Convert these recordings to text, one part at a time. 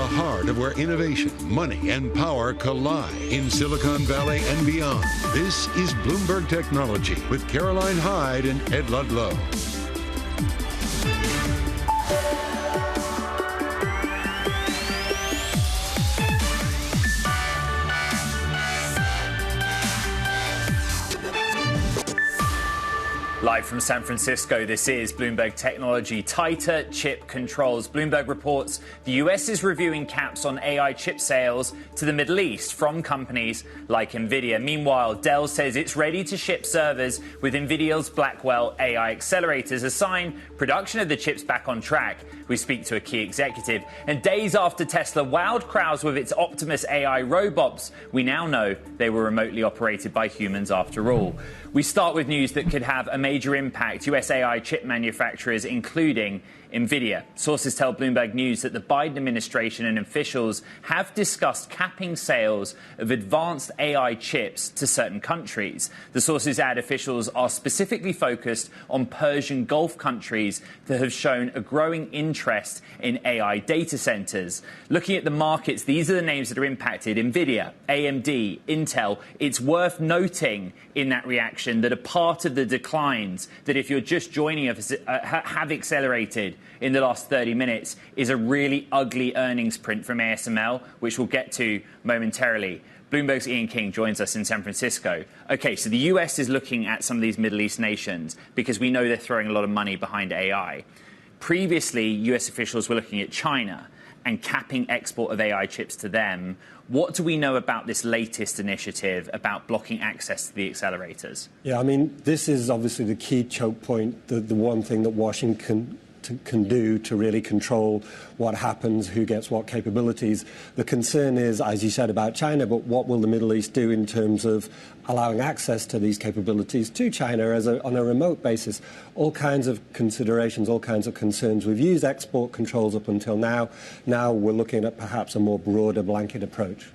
heart of where innovation, money, and power collide in Silicon Valley and beyond. This is Bloomberg Technology with Caroline Hyde and Ed Ludlow. Live from San Francisco, this is Bloomberg Technology. Tighter chip controls. Bloomberg reports the US is reviewing caps on AI chip sales to the Middle East from companies like Nvidia. Meanwhile, Dell says it's ready to ship servers with Nvidia's Blackwell AI accelerators, a sign production of the chips back on track. We speak to a key executive. And days after Tesla wowed crowds with its Optimus AI robots, we now know they were remotely operated by humans after all. We start with news that could have a major impact. US AI chip manufacturers, including Nvidia. Sources tell Bloomberg News that the Biden administration and officials have discussed capping sales of advanced AI chips to certain countries. The sources add officials are specifically focused on Persian Gulf countries that have shown a growing interest in AI data centers. Looking at the markets, these are the names that are impacted: Nvidia, AMD, Intel. It's worth noting in that reaction that a part of the declines that, if you're just joining us, have accelerated in the last 30 minutes is a really ugly earnings print from ASML, which we'll get to momentarily. Bloomberg's Ian King joins us in San Francisco. Okay, so the US is looking at some of these Middle East nations because we know they're throwing a lot of money behind AI. Previously, US officials were looking at China and capping export of AI chips to them. What do we know about this latest initiative about blocking access to the accelerators? Yeah, I mean, this is obviously the key choke point, the one thing that Washington can do to really control what happens, who gets what capabilities. The concern is, as you said, about China, but what will the Middle East do in terms of allowing access to these capabilities to China on a remote basis? All kinds of considerations, all kinds of concerns. We've used export controls up until now. Now we're looking at perhaps a more broader blanket approach.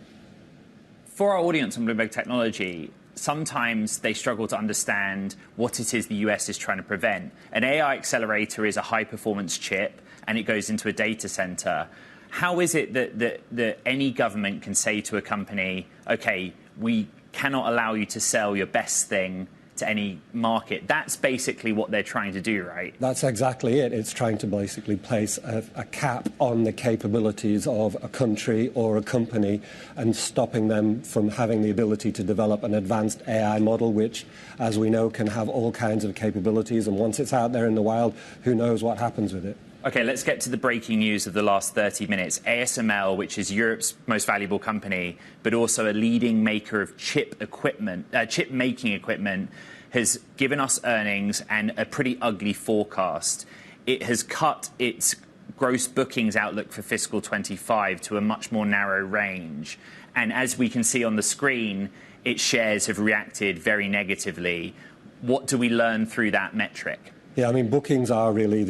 For our audience on Bloomberg Technology, sometimes they struggle to understand what it is the US is trying to prevent. An AI accelerator is a high-performance chip, and it goes into a data center. How is it that any government can say to a company, OK, we cannot allow you to sell your best thing to any market? That's basically what they're trying to do, right? That's exactly it. It's trying to basically place a cap on the capabilities of a country or a company and stopping them from having the ability to develop an advanced AI model, which, as we know, can have all kinds of capabilities. And once it's out there in the wild, who knows what happens with it? OK, let's get to the breaking news of the last 30 minutes. ASML, which is Europe's most valuable company, but also a leading maker of chip-making equipment, has given us earnings and a pretty ugly forecast. It has cut its gross bookings outlook for fiscal 25 to a much more narrow range. And as we can see on the screen, its shares have reacted very negatively. What do we learn through that metric? Yeah, I mean, bookings are really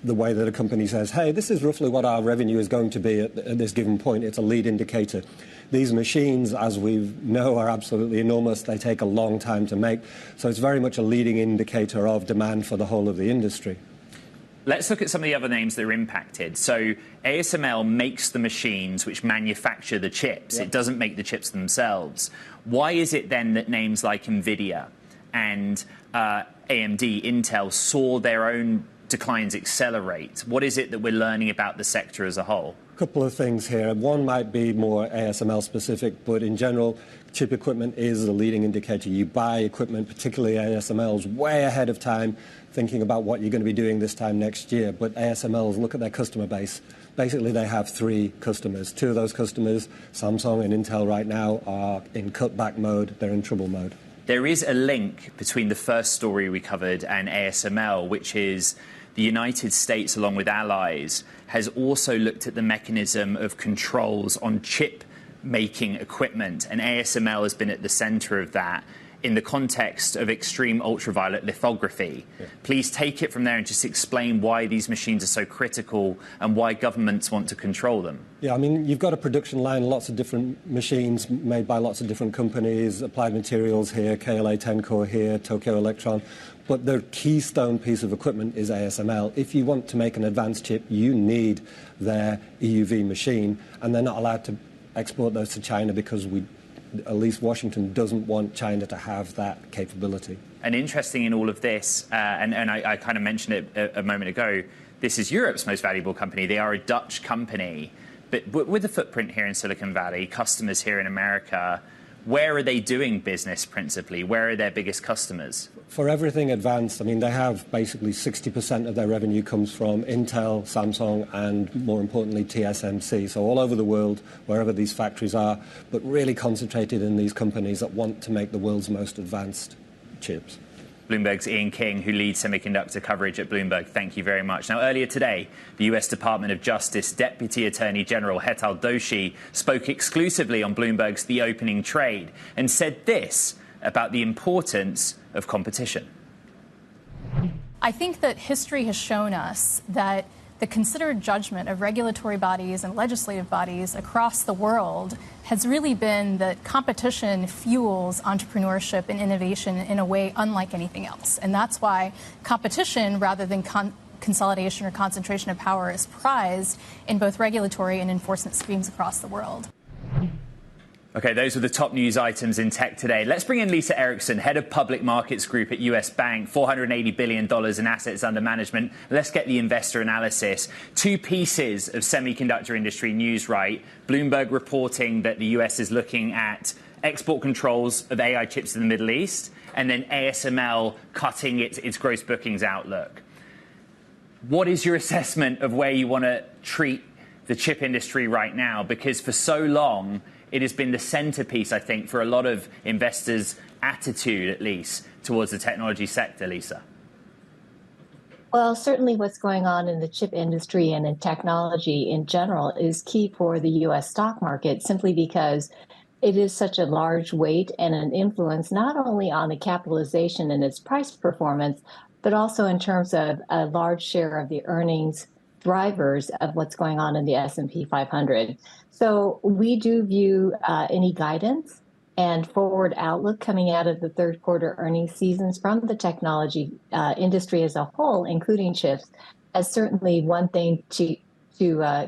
the way that a company says, hey, this is roughly what our revenue is going to be at this given point. It's a lead indicator. These machines, as we know, are absolutely enormous. They take a long time to make. So it's very much a leading indicator of demand for the whole of the industry. Let's look at some of the other names that are impacted. So ASML makes the machines which manufacture the chips. Yep. It doesn't make the chips themselves. Why is it then that names like Nvidia and AMD, Intel saw their own declines accelerate? What is it that we're learning about the sector as a whole? A couple of things here. One might be more ASML specific, but in general, chip equipment is a leading indicator. You buy equipment, particularly ASML's, way ahead of time, thinking about what you're going to be doing this time next year. But ASML's, look at their customer base. Basically, they have 3 customers. 2 of those customers, Samsung and Intel right now, are in cutback mode. They're in trouble mode. There is a link between the first story we covered and ASML, which is the United States, along with allies, has also looked at the mechanism of controls on chip-making equipment, and ASML has been at the center of that. in the context of extreme ultraviolet lithography. Yeah. Please take it from there and just explain why these machines are so critical and why governments want to control them. Yeah, I mean, you've got a production line, lots of different machines made by lots of different companies, Applied Materials here, KLA Tencor here, Tokyo Electron. But the keystone piece of equipment is ASML. If you want to make an advanced chip, you need their EUV machine, and they're not allowed to export those to China because at least Washington doesn't want China to have that capability. And interesting in all of this, and I kind of mentioned it a moment ago, this is Europe's most valuable company. They are a Dutch company, but with a footprint here in Silicon Valley, customers here in America. Where are they doing business principally? Where are their biggest customers? For everything advanced, I mean, they have basically 60% of their revenue comes from Intel, Samsung, and more importantly, TSMC. So all over the world, wherever these factories are, but really concentrated in these companies that want to make the world's most advanced chips. Bloomberg's Ian King, who leads semiconductor coverage at Bloomberg. Thank you very much. Now, earlier today, the U.S. Department of Justice Deputy Attorney General Hetal Doshi spoke exclusively on Bloomberg's The Opening Trade and said this about the importance of competition. I think that history has shown us that the considered judgment of regulatory bodies and legislative bodies across the world has really been that competition fuels entrepreneurship and innovation in a way unlike anything else. And that's why competition, rather than consolidation or concentration of power, is prized in both regulatory and enforcement schemes across the world. Okay, those are the top news items in tech today. Let's bring in Lisa Erickson, head of public markets group at US Bank, $480 billion in assets under management. Let's get the investor analysis. Two pieces of semiconductor industry news, right? Bloomberg reporting that the US is looking at export controls of AI chips in the Middle East, and then ASML cutting its gross bookings outlook. What is your assessment of where you want to treat the chip industry right now? Because for so long, it has been the centerpiece, I think, for a lot of investors' attitude, at least, towards the technology sector, Lisa. Well, certainly what's going on in the chip industry and in technology in general is key for the U.S. stock market, simply because it is such a large weight and an influence not only on the capitalization and its price performance, but also in terms of a large share of the earnings drivers of what's going on in the S&P 500. So we do view any guidance and forward outlook coming out of the third quarter earnings seasons from the technology industry as a whole, including chips, as certainly one thing to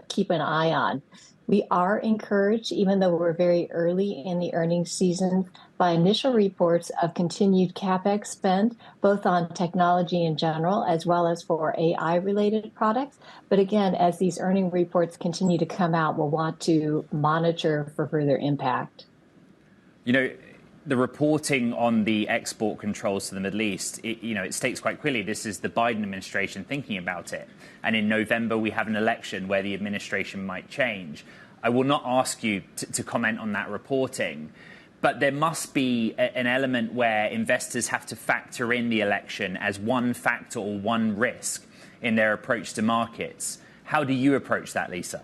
keep an eye on. We are encouraged, even though we're very early in the earnings season, by initial reports of continued CapEx spend, both on technology in general as well as for AI-related products. But again, as these earning reports continue to come out, we'll want to monitor for further impact. You know, the reporting on the export controls to the Middle East, it states quite clearly this is the Biden administration thinking about it. And in November, we have an election where the administration might change. I will not ask you to comment on that reporting, but there must be an element where investors have to factor in the election as one factor or one risk in their approach to markets. How do you approach that, Lisa?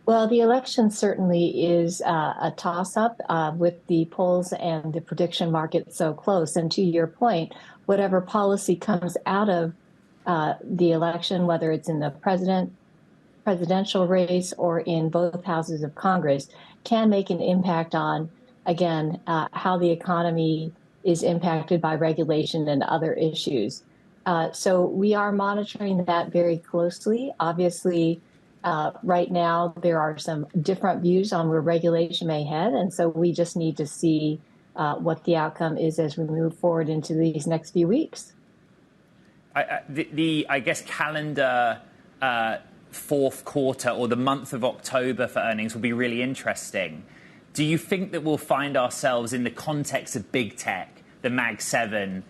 Well, the election certainly is a toss-up with the polls and the prediction market so close. And to your point, whatever policy comes out of the election, whether it's in the presidential race or in both houses of Congress, can make an impact on, again, how the economy is impacted by regulation and other issues. So we are monitoring that very closely. Obviously, right now, there are some different views on where regulation may head, and so we just need to see what the outcome is as we move forward into these next few weeks. I guess calendar fourth quarter or the month of October for earnings will be really interesting. Do you think that we'll find ourselves in the context of big tech, the Mag 7,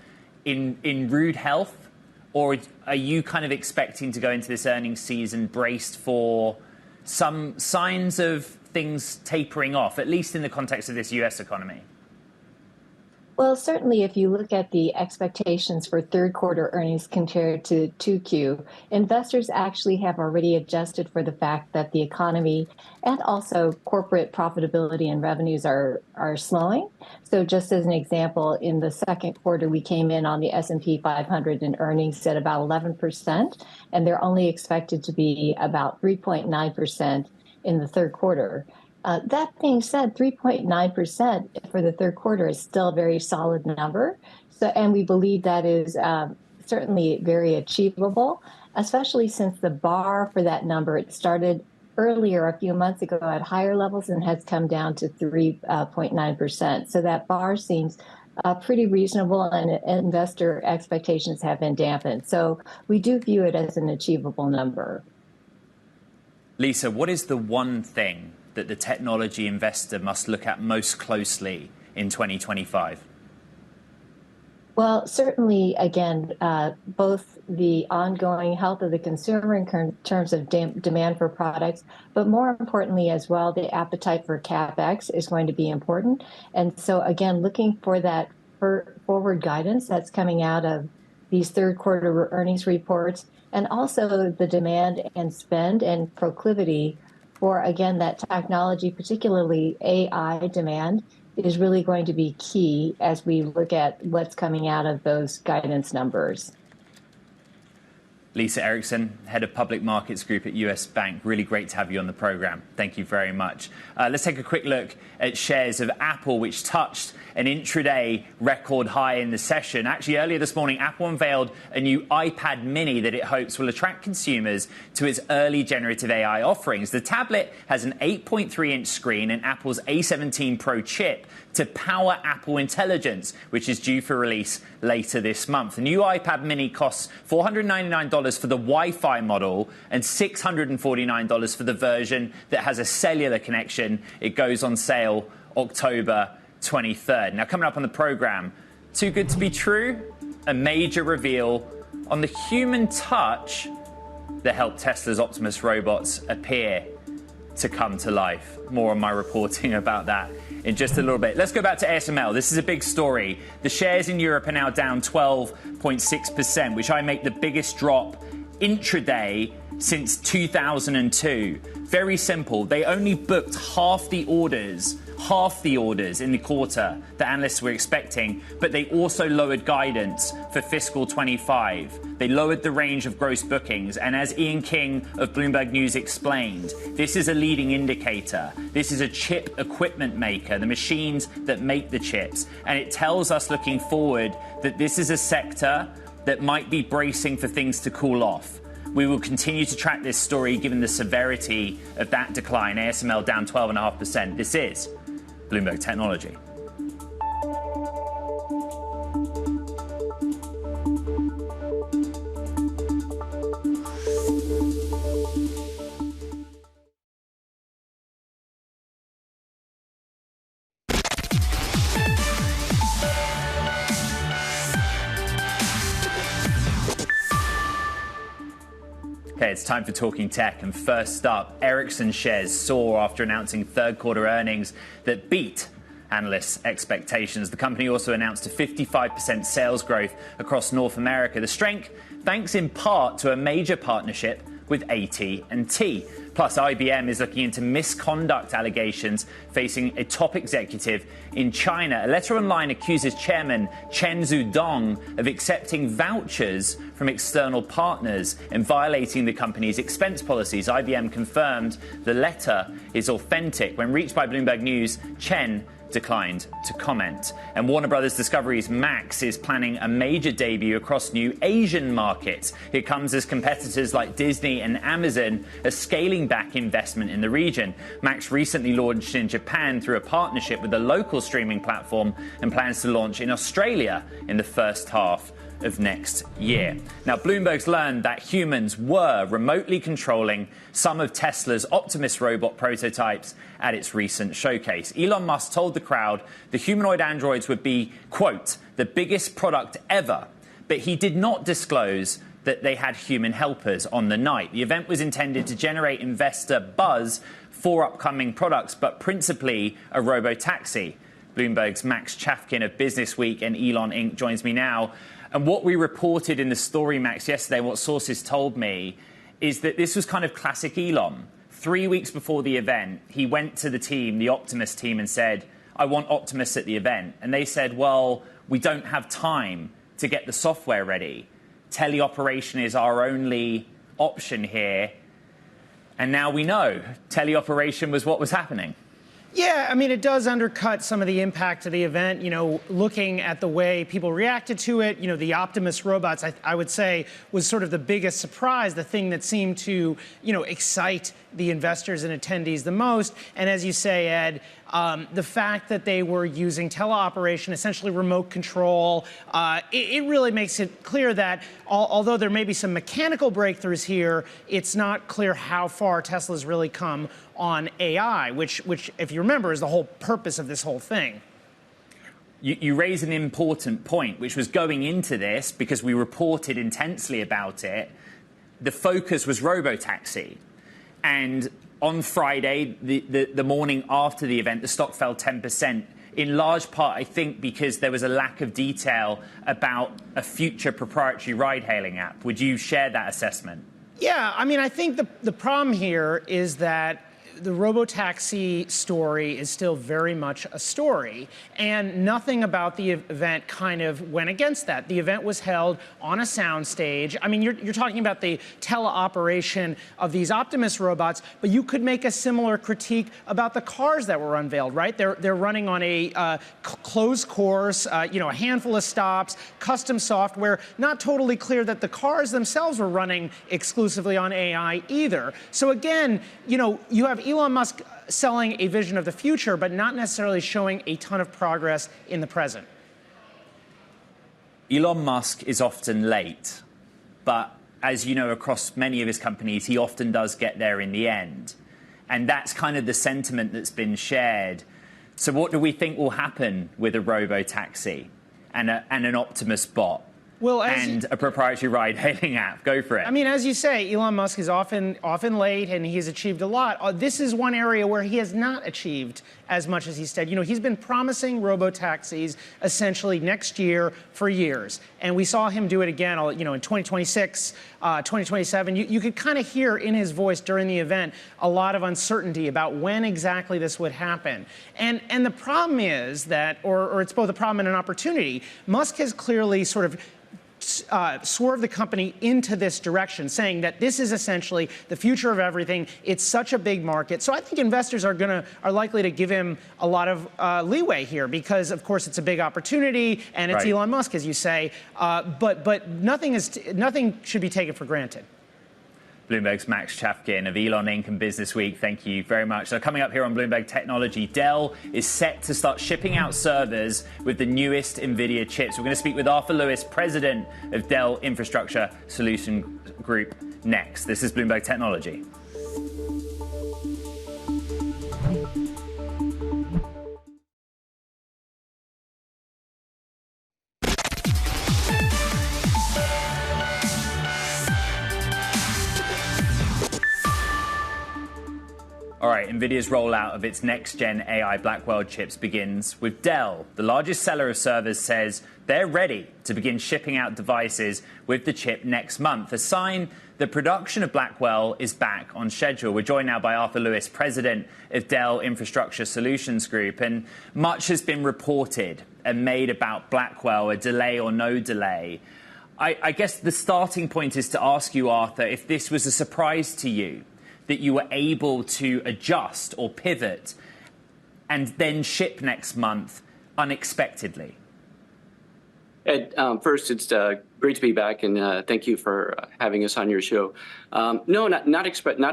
in rude health? Or are you kind of expecting to go into this earnings season braced for some signs of things tapering off, at least in the context of this U.S. economy? Well, certainly, if you look at the expectations for third quarter earnings compared to 2Q, investors actually have already adjusted for the fact that the economy and also corporate profitability and revenues are slowing. So just as an example, in the second quarter, we came in on the S&P 500 in earnings at about 11%, and they're only expected to be about 3.9% in the third quarter. That being said, 3.9% for the third quarter is still a very solid number. So, and we believe that is certainly very achievable, especially since the bar for that number, it started earlier a few months ago at higher levels and has come down to 3.9%. So that bar seems pretty reasonable, and investor expectations have been dampened. So we do view it as an achievable number. Lisa, what is the one thing that the technology investor must look at most closely in 2025? Well, certainly, again, both the ongoing health of the consumer in terms of demand for products, but more importantly as well, the appetite for CapEx is going to be important. And so, again, looking for that forward guidance that's coming out of these third quarter earnings reports, and also the demand and spend and proclivity for, again, that technology, particularly AI demand, is really going to be key as we look at what's coming out of those guidance numbers. Lisa Erickson, Head of Public Markets Group at US Bank. Really great to have you on the program. Thank you very much. Let's take a quick look at shares of Apple, which touched an intraday record high in the session. Actually, earlier this morning, Apple unveiled a new iPad mini that it hopes will attract consumers to its early generative AI offerings. The tablet has an 8.3-inch screen and Apple's A17 Pro chip to power Apple Intelligence, which is due for release later this month. The new iPad mini costs $499 for the Wi-Fi model and $649 for the version that has a cellular connection. It goes on sale October 23rd. Now, coming up on the program, too good to be true, a major reveal on the human touch that helped Tesla's Optimus robots appear to come to life. More on my reporting about that in just a little bit. Let's go back to ASML. This is a big story. The shares in Europe are now down 12.6%, which I make the biggest drop intraday since 2002. Very simple. They only booked half the orders in the quarter that analysts were expecting, but they also lowered guidance for fiscal 25. They lowered the range of gross bookings, and as Ian King of Bloomberg News explained, this is a leading indicator. This is a chip equipment maker, the machines that make the chips, and it tells us looking forward that this is a sector that might be bracing for things to cool off. We will continue to track this story given the severity of that decline. ASML down 12.5%. This is Bloomberg Technology. Okay, it's time for Talking Tech. And first up, Ericsson shares soar after announcing third quarter earnings that beat analysts' expectations. The company also announced a 55% sales growth across North America. The strength thanks in part to a major partnership with AT&T. Plus, IBM is looking into misconduct allegations facing a top executive in China. A letter online accuses chairman Chen Zudong of accepting vouchers from external partners and violating the company's expense policies. IBM confirmed the letter is authentic. When reached by Bloomberg News, Chen declined to comment. And Warner Brothers Discovery's Max is planning a major debut across new Asian markets. It comes as competitors like Disney and Amazon are scaling back investment in the region. Max recently launched in Japan through a partnership with a local streaming platform and plans to launch in Australia in the first half of next year. Now, Bloomberg's learned that humans were remotely controlling some of Tesla's Optimus robot prototypes at its recent showcase. Elon Musk told the crowd the humanoid androids would be, quote, the biggest product ever, but he did not disclose that they had human helpers on the night. The event was intended to generate investor buzz for upcoming products, but principally a robo-taxi. Bloomberg's Max Chafkin of Business Week and Elon Inc. joins me now. And what we reported in the story, Max, yesterday, what sources told me, is that this was kind of classic Elon. 3 weeks before the event, he went to the team, the Optimus team, and said, I want Optimus at the event. And they said, well, we don't have time to get the software ready. Teleoperation is our only option here. And now we know teleoperation was what was happening. Yeah, I mean, it does undercut some of the impact of the event. You know, looking at the way people reacted to it, you know, the Optimus robots, I would say, was sort of the biggest surprise, the thing that seemed to, you know, excite the investors and attendees the most. And as you say, Ed, the fact that they were using teleoperation, essentially remote control, it really makes it clear that although there may be some mechanical breakthroughs here, it's not clear how far Tesla's really come on AI, which, if you remember, is the whole purpose of this whole thing. You raise an important point, which was going into this, because we reported intensely about it, the focus was robotaxi. And on Friday, the morning after the event, the stock fell 10%, in large part, I think, because there was a lack of detail about a future proprietary ride-hailing app. Would you share that assessment? Yeah, I mean, I think the problem here is that the robotaxi story is still very much a story, and nothing about the event kind of went against that. The event was held on a soundstage. I mean, you're talking about the teleoperation of these Optimus robots, but you could make a similar critique about the cars that were unveiled, right? They're running on a closed course, you know, a handful of stops, custom software. Not totally clear that the cars themselves were running exclusively on AI either. So again, you know, you have Elon Musk selling a vision of the future, but not necessarily showing a ton of progress in the present. Elon Musk is often late, but as you know, across many of his companies, he often does get there in the end. And that's kind of the sentiment that's been shared. So what do we think will happen with a robo-taxi and an Optimus bot? Well, and a proprietary ride-hailing app. Go for it. I mean, as you say, Elon Musk is often late, and he's achieved a lot. This is one area where he has not achieved as much as he said. You know, he's been promising robo-taxis essentially next year for years. And we saw him do it again, you know, in 2026, 2027. You could kind of hear in his voice during the event a lot of uncertainty about when exactly this would happen. And the problem is that, or it's both a problem and an opportunity, Musk has clearly sort of swerve the company into this direction, saying that this is essentially the future of everything. It's such a big market. So I think investors are likely to give him a lot of leeway here because, of course, it's a big opportunity and it's Elon Musk, as you say. But nothing should be taken for granted. Bloomberg's Max Chafkin of Elon Inc. and Business Week, thank you very much. So coming up here on Bloomberg Technology, Dell is set to start shipping out servers with the newest Nvidia chips. We're going to speak with Arthur Lewis, president of Dell Infrastructure Solution Group, next. This is Bloomberg Technology. All right, Nvidia's rollout of its next-gen AI Blackwell chips begins with Dell. The largest seller of servers says they're ready to begin shipping out devices with the chip next month, a sign that production of Blackwell is back on schedule. We're joined now by Arthur Lewis, president of Dell Infrastructure Solutions Group, and much has been reported and made about Blackwell, a delay or no delay. I guess the starting point is to ask you, Arthur, if this was a surprise to you, that you were able to adjust or pivot and then ship next month unexpectedly? Ed, first, it's great to be back, and thank you for having us on your show. No, not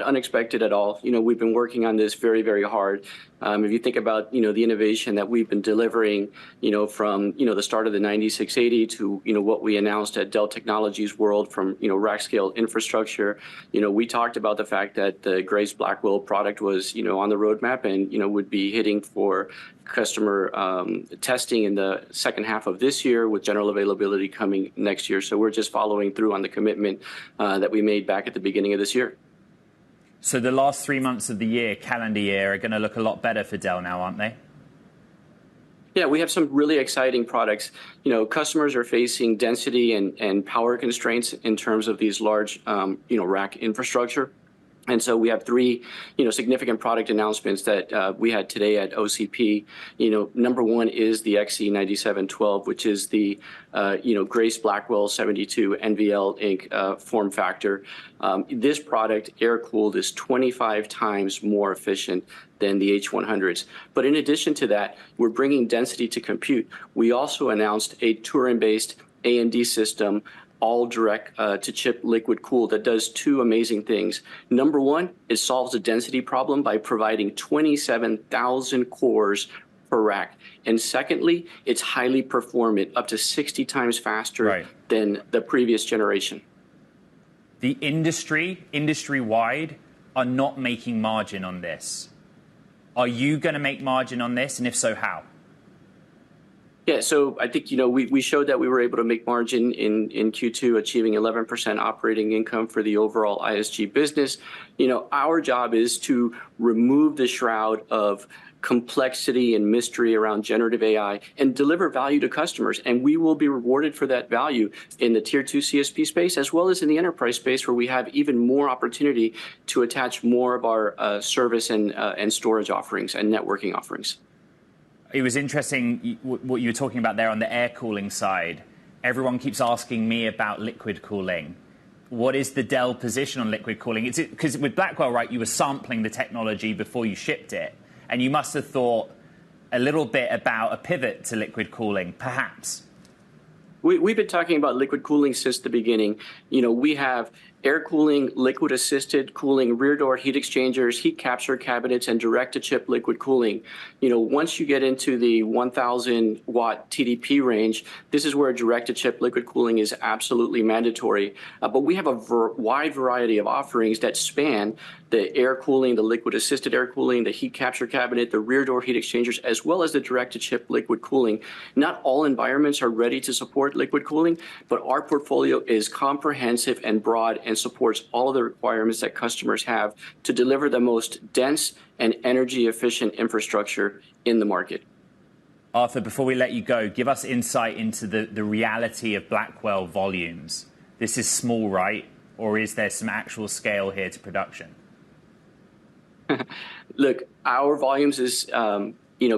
unexpected at all. You know, we've been working on this very, very hard. If you think about, you know, the innovation that we've been delivering, you know, from, you know, the start of the 9680 to, you know, what we announced at Dell Technologies World from, you know, rack scale infrastructure, you know, we talked about the fact that the Grace Blackwell product was, you know, on the roadmap and, you know, would be hitting for customer testing in the second half of this year with general availability coming next year. So we're just following through on the commitment that we made back at the beginning of this year. So the last 3 months of the year, calendar year, are going to look a lot better for Dell now, aren't they? Yeah, we have some really exciting products. Customers are facing density and power constraints in terms of these large, rack infrastructure. And so we have three, significant product announcements that we had today at OCP. Number one is the XE9712, which is the, Grace Blackwell 72 NVL Inc. Form factor. This product, air-cooled, is 25 times more efficient than the H100s. But in addition to that, we're bringing density to compute. We also announced a Turin-based AMD system, all direct to chip liquid cooled, that does two amazing things. Number one, it solves the density problem by providing 27,000 cores per rack. And secondly, it's highly performant, up to 60 times faster than the previous generation. The industry-wide, are not making margin on this. Are you going to make margin on this? And if so, how? Yeah, so I think, we showed that we were able to make margin in Q2, achieving 11% operating income for the overall ISG business. Our job is to remove the shroud of complexity and mystery around generative AI and deliver value to customers. And we will be rewarded for that value in the Tier 2 CSP space, as well as in the enterprise space, where we have even more opportunity to attach more of our service and storage offerings and networking offerings. It was interesting what you were talking about there on the air cooling side. Everyone keeps asking me about liquid cooling. What is the Dell position on liquid cooling? It's because with Blackwell, right, you were sampling the technology before you shipped it. And you must have thought a little bit about a pivot to liquid cooling, perhaps. We've been talking about liquid cooling since the beginning. We have air cooling, liquid assisted cooling, rear door heat exchangers, heat capture cabinets, and direct to chip liquid cooling. Once you get into the 1,000 watt TDP range, this is where direct to chip liquid cooling is absolutely mandatory. But we have a wide variety of offerings that span the air cooling, the liquid assisted air cooling, the heat capture cabinet, the rear door heat exchangers, as well as the direct to chip liquid cooling. Not all environments are ready to support liquid cooling, but our portfolio is comprehensive and broad and supports all of the requirements that customers have to deliver the most dense and energy efficient infrastructure in the market. Arthur, before we let you go, give us insight into the reality of Blackwell volumes. This is small, right? Or is there some actual scale here to production? Look, our volumes is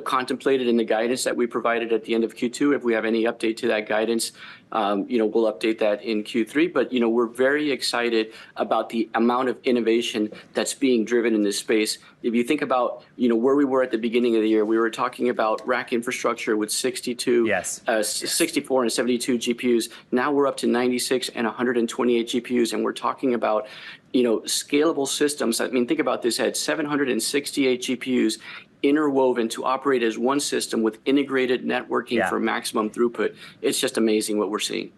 contemplated in the guidance that we provided at the end of Q2. If we have any update to that guidance, we'll update that in Q3. But, we're very excited about the amount of innovation that's being driven in this space. If you think about, where we were at the beginning of the year, we were talking about rack infrastructure with 64 and 72 GPUs. Now we're up to 96 and 128 GPUs, and we're talking about scalable systems. I mean, think about this, Ed, 768 GPUs interwoven to operate as one system with integrated networking for maximum throughput. It's just amazing what we're seeing.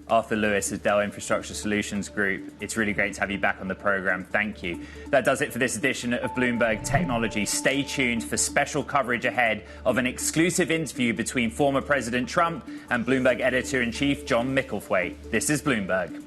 Arthur Lewis of Dell Infrastructure Solutions Group. It's really great to have you back on the program. Thank you. That does it for this edition of Bloomberg Technology. Stay tuned for special coverage ahead of an exclusive interview between former President Trump and Bloomberg Editor-in-Chief John Micklethwait. This is Bloomberg.